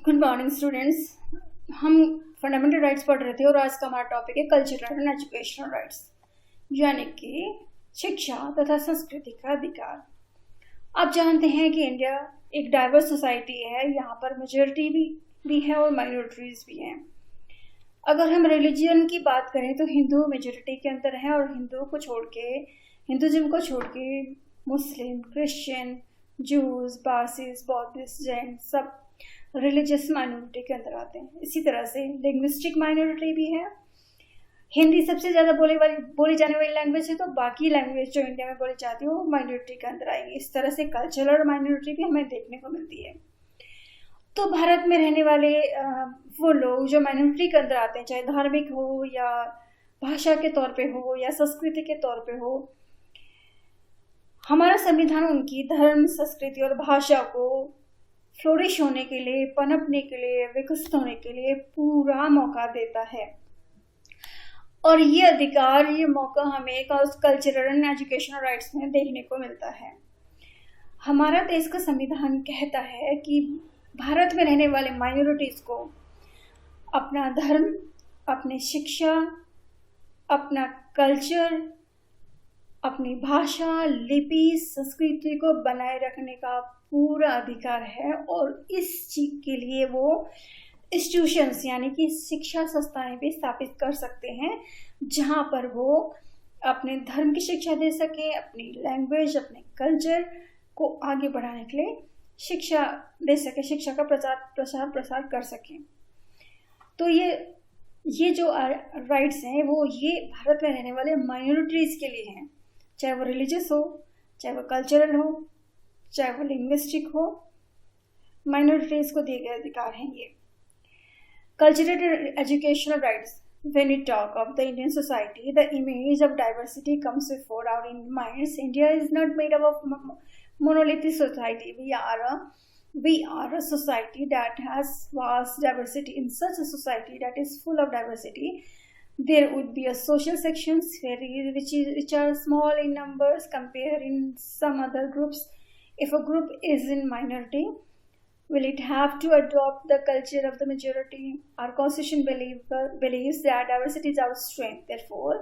Good morning students. हम fundamental rights पढ़ रहे थे और आज का हमारा टॉपिक है कल्चरल एंड एजुकेशनल राइट्स, यानी कि शिक्षा तथा संस्कृति का अधिकार। आप जानते हैं कि इंडिया एक डाइवर्स सोसाइटी है। यहाँ पर मेजॉरिटी भी है और माइनॉरिटीज भी हैं। अगर हम रिलीजन की बात करें तो हिंदू मेजॉरिटी के अंदर है और हिंदुज़म को छोड़ के Muslim, Christian, Jews, Parsis, Buddhist, Jain सब रिलीजियस माइनॉरिटी के अंदर आते हैं। इसी तरह से लिंग्विस्टिक माइनॉरिटी भी है। हिंदी सबसे ज़्यादा बोली जाने वाली लैंग्वेज है, तो बाकी लैंग्वेज जो इंडिया में बोली जाती है वो माइनॉरिटी के अंदर आएगी। इस तरह से कल्चरल माइनॉरिटी भी हमें देखने को मिलती है। तो भारत में रहने वाले वो लोग जो माइनॉरिटी के अंदर आते हैं, चाहे धार्मिक हो या भाषा के तौर पे हो या संस्कृति के तौर पे हो, हमारा संविधान उनकी धर्म, संस्कृति और भाषा को फ्लोरिश होने के लिए, पनपने के लिए, विकसित होने के लिए पूरा मौका देता है। और ये अधिकार, ये मौका हमें कल्चरल एंड एजुकेशनल राइट्स में देखने को मिलता है। हमारा देश का संविधान कहता है कि भारत में रहने वाले माइनॉरिटीज़ को अपना धर्म, अपनी शिक्षा, अपना कल्चर, अपनी भाषा, लिपि, संस्कृति को बनाए रखने का पूरा अधिकार है। और इस चीज के लिए वो इंस्टीट्यूशंस यानी कि शिक्षा संस्थाएं भी स्थापित कर सकते हैं, जहां पर वो अपने धर्म की शिक्षा दे सके, अपनी लैंग्वेज, अपने कल्चर को आगे बढ़ाने के लिए शिक्षा दे सके, शिक्षा का प्रसार कर सके। तो ये जो राइट्स हैं वो ये भारत में रहने वाले माइनॉरिटीज के लिए हैं, चाहे वो रिलीजियस हो, चाहे वो कल्चरल हो, चाहे वो लिंग्विस्टिक हो। माइनॉरिटीज को दिए गए अधिकार हैं ये। Cultural and educational rights, when we talk of the Indian society, the image of diversity comes before our minds. India is not made up of monolithic society. We are a society that has vast diversity. In such a society that is full of diversity, there would be a social sections which are small in numbers compared in some other groups. If a group is in minority, will it have to adopt the culture of the majority? Our constitution believes that diversity is our strength. Therefore,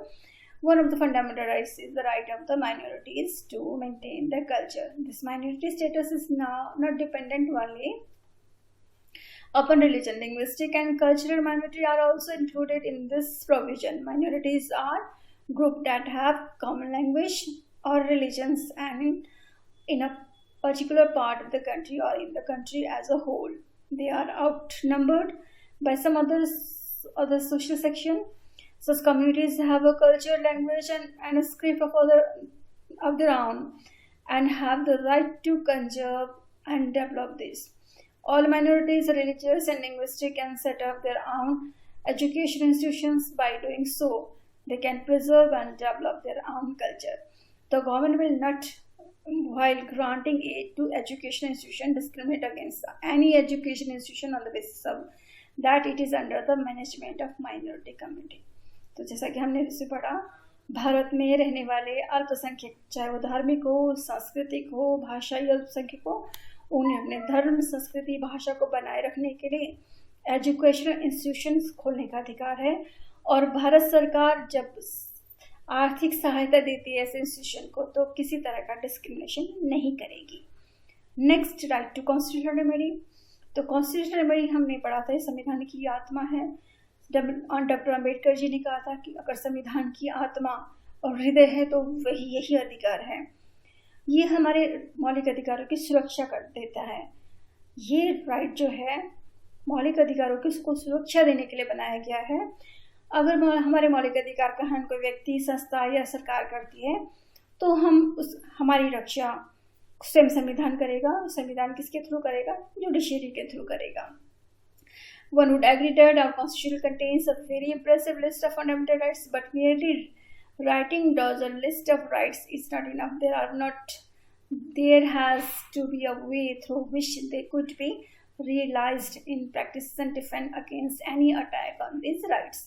one of the fundamental rights is the right of the minorities to maintain their culture. This minority status is now not dependent only upon religion. Linguistic and cultural minority are also included in this provision. Minorities are groups that have common language or religions and in a particular part of the country or in the country as a whole. They are outnumbered by some other social section. Such communities have a culture, language and a script of their own and have the right to conserve and develop this. All minorities, religious and linguistic, can set up their own education institutions. By doing so, they can preserve and develop their own culture. The government will not, while granting aid to education institution, discriminate against any education institution on the basis of that it is under the management of minority community. तो जैसा कि हमने इसे पढ़ा, भारत में रहने वाले अल्पसंख्यक, चाहे वो धार्मिक हो, सांस्कृतिक हो, भाषाई अल्पसंख्यक हो, उन्हें अपने धर्म, संस्कृति, भाषा को बनाए रखने के लिए एजुकेशनल इंस्टीट्यूशंस खोलने का अधिकार है। और भारत सरकार जब आर्थिक सहायता देती है ऐसे इंस्टीट्यूशन को, तो किसी तरह का डिस्क्रिमिनेशन नहीं करेगी। Next, right to constitutional remedy. तो कॉन्स्टिट्यूशनल रेमेडी हमने पढ़ा था, संविधान की आत्मा है। डॉक्टर अम्बेडकर जी ने कहा था कि अगर संविधान की आत्मा और हृदय है तो यही अधिकार है। ये हमारे मौलिक अधिकारों की सुरक्षा कर देता है। ये राइट जो है मौलिक अधिकारों की उसको सुरक्षा देने के लिए बनाया गया है। अगर हमारे मौलिक अधिकार का हनन कोई व्यक्ति, संस्था या सरकार करती है तो हमारी रक्षा स्वयं संविधान करेगा। संविधान किसके थ्रू करेगा? जुडिशरी के थ्रू करेगा। One would agree that our constitution contains a very impressive list of fundamental rights, but merely writing does a list of rights is not enough. There has to be a way through which they could be realized in practice and defend against any attack on these rights.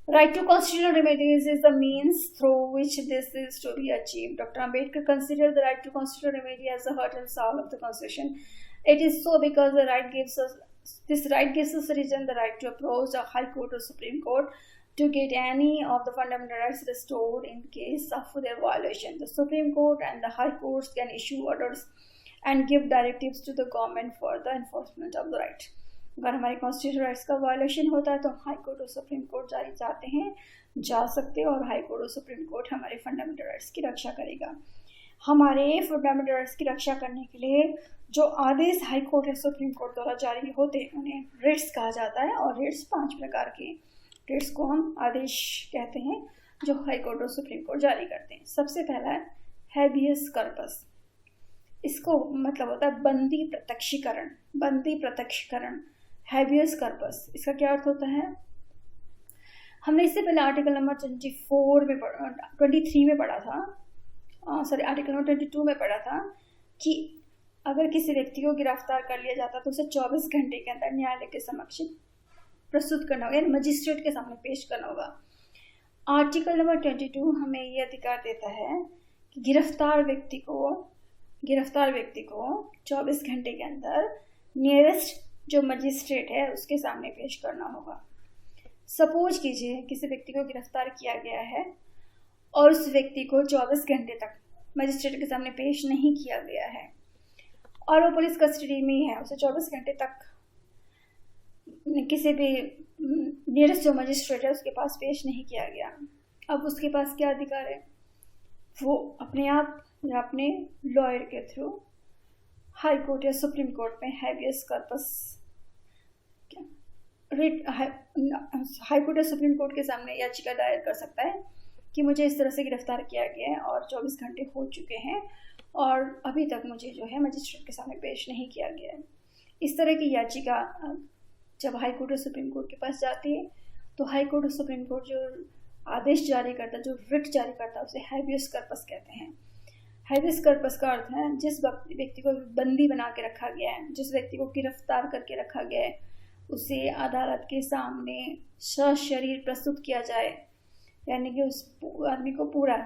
Right to constitutional remedies is the means through which this is to be achieved. Dr. Ambedkar considered the right to constitutional remedy as the heart and soul of the Constitution. It is so because the right gives us this right gives a citizen the right to approach the High Court or Supreme Court to get any of the fundamental rights restored in case of their violation. The Supreme Court and the High Courts can issue orders and give directives to the government for the enforcement of the right. अगर हमारे constitutional rights का violation होता है तो हम high court और supreme court जाते हैं, जा सकते हैं, और हाई कोर्ट और सुप्रीम कोर्ट हमारे फंडामेंटल राइट्स की रक्षा करेगा। हमारे फंडामेंटल राइट्स की रक्षा करने के लिए जो आदेश हाई कोर्ट या सुप्रीम कोर्ट द्वारा जारी होते हैं उन्हें रिट्स कहा जाता है, और रिट्स 5 प्रकार के रिट्स को हम आदेश कहते हैं जो हाई कोर्ट और सुप्रीम कोर्ट जारी करते हैं। सबसे पहला है हैबियस कॉर्पस। इसको मतलब होता है बंदी प्रत्यक्षीकरण। बंदी प्रत्यक्षीकरण, हैबियस कॉर्पस, इसका क्या अर्थ होता है? हमने इससे पहले आर्टिकल नंबर 23 में पढ़ा था, आर्टिकल नंबर 22 में पढ़ा था कि अगर किसी व्यक्ति को गिरफ्तार कर लिया जाता तो उसे 24 घंटे के अंदर न्यायालय के समक्ष प्रस्तुत करना होगा, यानी मजिस्ट्रेट के सामने पेश करना होगा। आर्टिकल नंबर 22 हमें ये अधिकार देता है कि गिरफ्तार व्यक्ति को 24 घंटे के अंदर नियरेस्ट जो मजिस्ट्रेट है उसके सामने पेश करना होगा। सपोज कीजिए किसी व्यक्ति को गिरफ्तार किया गया है और उस व्यक्ति को 24 घंटे तक मजिस्ट्रेट के सामने पेश नहीं किया गया है और वो पुलिस कस्टडी में ही है, उसे 24 घंटे तक किसी भी नियरेस्ट जो मजिस्ट्रेट है उसके पास पेश नहीं किया गया। अब उसके पास क्या अधिकार है? वो अपने आप या अपने लॉयर के थ्रू हाई कोर्ट या सुप्रीम कोर्ट में हैबियस कॉर्पस हाई कोर्ट या सुप्रीम कोर्ट के सामने याचिका दायर कर सकता है कि मुझे इस तरह से गिरफ्तार किया गया है और 24 घंटे हो चुके हैं और अभी तक मुझे जो है मजिस्ट्रेट के सामने पेश नहीं किया गया है। इस तरह की याचिका जब हाई कोर्ट और सुप्रीम कोर्ट के पास जाती है तो हाई कोर्ट और सुप्रीम कोर्ट जो आदेश जारी करता है, जो रिट जारी करता है, उसे हैबियस कॉर्पस कहते हैं। हैबियस कॉर्पस का अर्थ है जिस व्यक्ति को बंदी बना के रखा गया है, जिस व्यक्ति को गिरफ्तार करके रखा गया है, उसे अदालत के सामने सशरीर प्रस्तुत किया जाए, यानी कि उस आदमी को पूरा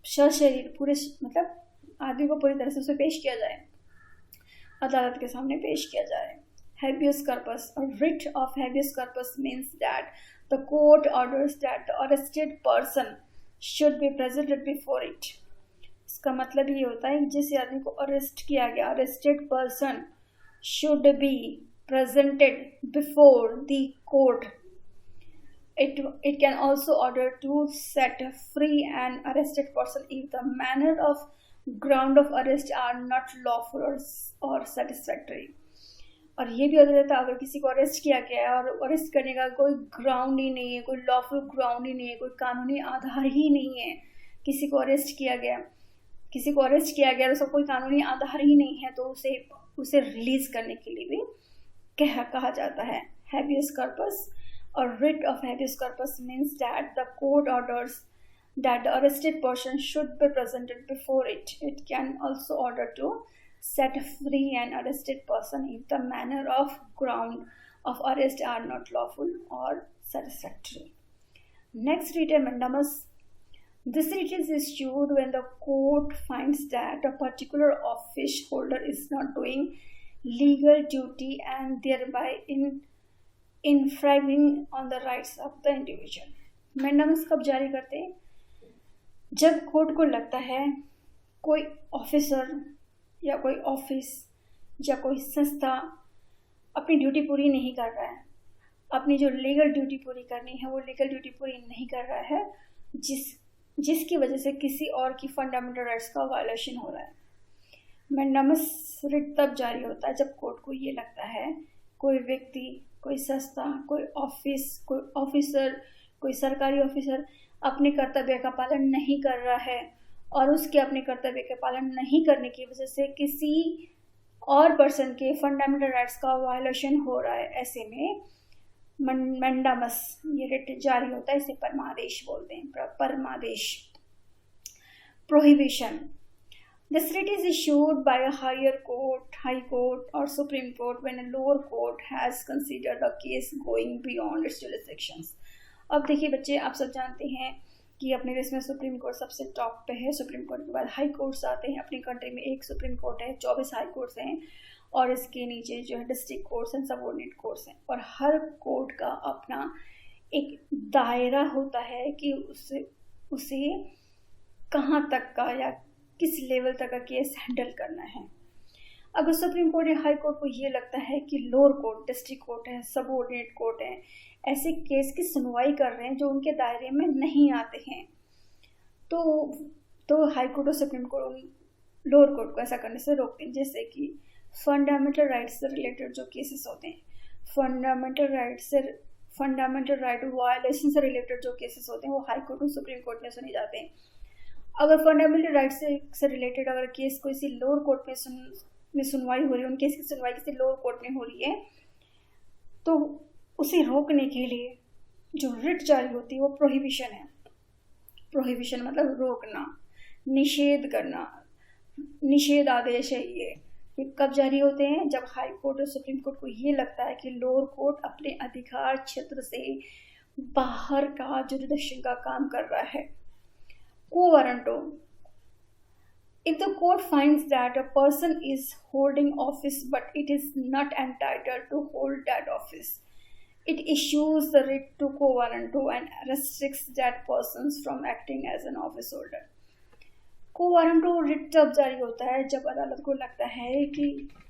सशरीर मतलब आदमी को पूरी तरह से उसे पेश किया जाए, अदालत के सामने पेश किया जाए। Habeas corpus, a writ of habeas corpus means that the court orders that the arrested person should be presented before it. इसका मतलब ये होता है जिस आदमी को अरेस्ट किया गया, arrested person should be presented before the court. It can also order to set free an arrested person if the manner of ground of arrest are not lawful or satisfactory. और ये भी होता है अगर किसी को अरेस्ट किया गया है और अरेस्ट करने का कोई ग्राउंड ही नहीं है, कोई लॉफुल ग्राउंड ही नहीं है, कोई कानूनी आधार ही नहीं है, किसी को अरेस्ट किया गया और उसका कोई कानूनी आधार ही नहीं है, तो उसे रिलीज करने के लिए भी कहा जाता है हैबियस कॉर्पस। और writ of habeas corpus means that the court orders that the arrested person should be presented before it. It can also order to set free an arrested person if the manner of ground of arrest are not lawful or satisfactory. Next, writ mandamus. This writ is issued when the court finds that a particular office holder is not doing legal duty and thereby infringing on the rights of the individual. mandamus कब जारी करते हैं? जब court को लगता है कोई officer या कोई ऑफिस या कोई संस्था अपनी ड्यूटी पूरी नहीं कर रहा है, अपनी जो लीगल ड्यूटी पूरी करनी है वो लीगल ड्यूटी पूरी नहीं कर रहा है, जिसकी वजह से किसी और की फंडामेंटल राइट्स का वायलेशन हो रहा है। मैंडामस रिट तब जारी होता है जब कोर्ट को ये लगता है कोई व्यक्ति, कोई संस्था, कोई ऑफिस, कोई ऑफिसर, कोई सरकारी ऑफिसर अपने कर्तव्य का पालन नहीं कर रहा है और उसके अपने कर्तव्य के पालन नहीं करने की वजह से किसी और पर्सन के फंडामेंटल राइट्स का वायलेशन हो रहा है। ऐसे में मैंडामस ये रिट जारी होता है, इसे परमादेश बोलते हैं। परमादेश, prohibition. This writ is issued by a higher court, high court or supreme court when a lower court has considered a case going beyond its jurisdictions. अब देखिए बच्चे, आप सब जानते हैं कि अपने देश में सुप्रीम कोर्ट सबसे टॉप पे है। सुप्रीम कोर्ट के बाद हाई कोर्ट्स आते हैं। अपनी कंट्री में एक सुप्रीम कोर्ट है, 24 हाई कोर्ट्स हैं, और इसके नीचे जो है डिस्ट्रिक्ट कोर्ट्स हैं, सबऑर्डिनेट कोर्ट्स हैं। और हर कोर्ट का अपना एक दायरा होता है कि उसे कहाँ तक का या किस लेवल तक का केस हैंडल करना है। अगर सुप्रीम कोर्ट या हाई कोर्ट को ये लगता है कि लोअर कोर्ट, डिस्ट्रिक्ट कोर्ट है, सबऑर्डिनेट कोर्ट है, ऐसे केस की सुनवाई कर रहे हैं जो उनके दायरे में नहीं आते हैं, तो हाई कोर्ट और सुप्रीम कोर्ट लोअर कोर्ट को ऐसा करने से रोकते हैं। जैसे कि फंडामेंटल राइट्स से रिलेटेड जो केसेस होते हैं, फंडामेंटल राइट वायलेशन से रिलेटेड जो केसेस होते हैं, वो हाई कोर्ट और सुप्रीम कोर्ट में सुने जाते हैं। अगर फंडामेंटल राइट्स से रिलेटेड अगर केस को इसी लोअर कोर्ट में सुनवाई हो रही है, उन केस की सुनवाई किसी लोअर कोर्ट में हो रही है, तो उसे रोकने के लिए जो रिट जारी होती है वो प्रोहिबिशन है। प्रोहिबिशन मतलब रोकना, निषेध करना, निषेध आदेश है। ये कब जारी होते हैं? जब हाई कोर्ट और सुप्रीम कोर्ट को ये लगता है कि लोअर कोर्ट अपने अधिकार क्षेत्र से बाहर का जुरिडिक्शन का काम कर रहा है। Quo warranto. If the court finds that a person is holding office but it is not entitled to hold that office, it issues the writ to quo warranto and restricts that person from acting as an office holder. Quo warranto writ तब जारी होता है जब अदालत को लगता है कि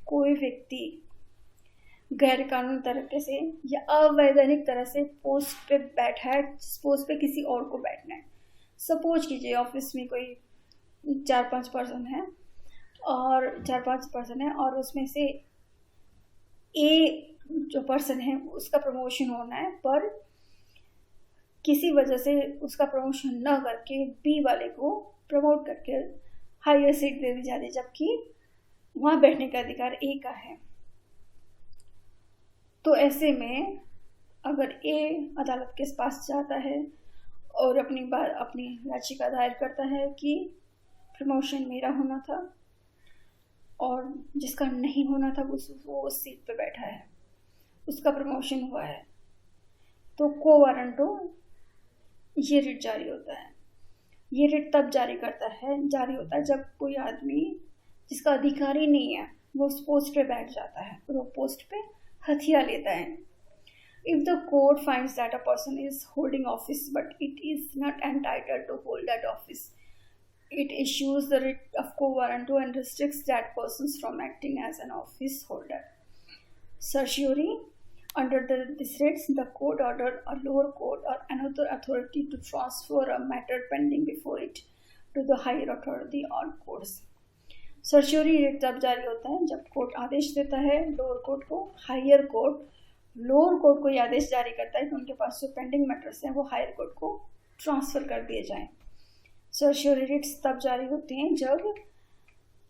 कोई व्यक्ति गैर कानूनी तरीके से या अवैधानिक तरह से पोस्ट पे बैठा है, जिस पोस्ट पे किसी और को बैठना है। सपोज कीजिए ऑफिस में कोई 4-5 पर्सन है और उसमें से ए जो पर्सन है उसका प्रमोशन होना है, पर किसी वजह से उसका प्रमोशन न करके बी वाले को प्रमोट करके हायर सीट दे दी जाती है, जबकि वहाँ बैठने का अधिकार ए का है। तो ऐसे में अगर ए अदालत के पास जाता है और अपनी याचिका दायर करता है कि प्रमोशन मेरा होना था और जिसका नहीं होना था वो उस सीट पे बैठा है, उसका प्रमोशन हुआ है, तो quo warranto ये रिट जारी होता है। ये रिट तब जारी होता है जब कोई आदमी जिसका अधिकार ही नहीं है वो उस पोस्ट पे बैठ जाता है और वो पोस्ट पे हथिया लेता है। If the court finds that a person is holding office but it is not entitled to hold that office, it issues the writ of quo warranto and restricts that person from acting as an office holder. Certiorari, under this writ, the court ordered a lower court or another authority to transfer a matter pending before it to the higher authority or courts. Certiorari writ तब जारी होता है जब court आदेश देता है lower court को, higher court lower court को ये आदेश जारी करता है कि उनके पास जो पेंडिंग मैटर्स हैं वो हायर कोर्ट को ट्रांसफ़र कर दिए जाएं। सर्शियोरी रिट्स तब जारी होती हैं जब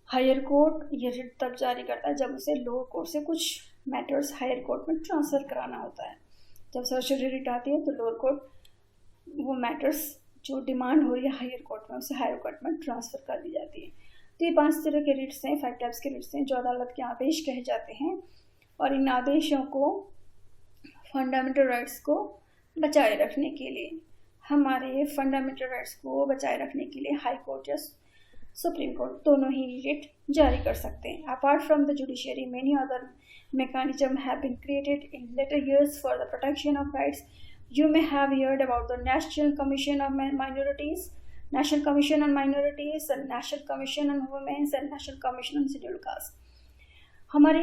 हायर कोर्ट ये रिट तब जारी करता है जब उसे लोअर कोर्ट से कुछ मैटर्स हायर कोर्ट में ट्रांसफ़र कराना होता है। जब सर्शियोरी रिट आती है तो लोअर कोर्ट वो मैटर्स जो डिमांड हो रही है हायर कोर्ट में उसे हायर कोर्ट में ट्रांसफ़र कर दी जाती है। तो ये 5 तरह के रिट्स हैं, 5 टाइप्स के रिट्स हैं जो अदालत के आदेश कहे जाते हैं, और इन आदेशों को फंडामेंटल राइट्स को बचाए रखने के लिए, हमारे फंडामेंटल राइट्स को बचाए रखने के लिए हाई कोर्ट या सुप्रीम कोर्ट दोनों ही रिट जारी कर सकते हैं। Apart from the judiciary many other mechanism have been created in later years for the protection of rights. You may have heard about the National Commission on Minorities, National Commission on Minorities, and National Commission on Women and National Commission on Scheduled Caste. हमारे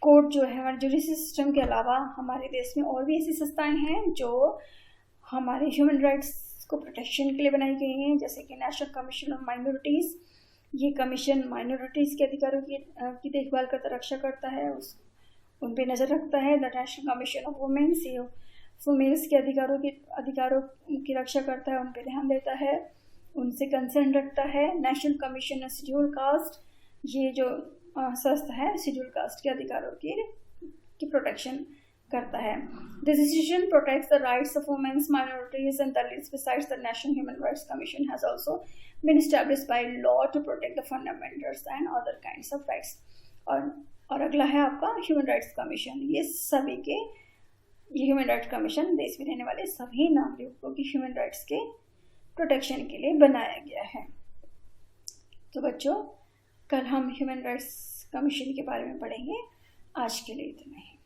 court जो है, हमारे judiciary system के अलावा हमारे देश में और भी ऐसी संस्थाएं हैं जो हमारे ह्यूमन राइट्स को प्रोटेक्शन के लिए बनाई गई हैं, जैसे कि नेशनल कमीशन ऑफ माइनॉरिटीज़। ये कमीशन माइनॉरिटीज़ के अधिकारों की देखभाल करता, रक्षा करता है, उन पर नज़र रखता है। The national commission of womens, ये फीमेल्स के अधिकारों की रक्षा करता है, उन पर ध्यान देता है, उनसे कंसर्न रखता है। National commission of schedule caste, ये जो संस्था है शेड्यूल कास्ट के अधिकारों की प्रोटेक्शन करता है। This decision protects the rights of womens, minorities and Dalits. Besides the national human rights commission has also been established by law to protect the fundamentals and other kinds of rights. और अगला है आपका human rights commission. ये human rights commission देश में रहने वाले सभी नागरिकों की ह्यूमन राइट्स के प्रोटेक्शन के लिए बनाया गया है। तो बच्चों, कल हम ह्यूमन राइट्स कमीशन के बारे में पढ़ेंगे। आज के लिए इतना ही।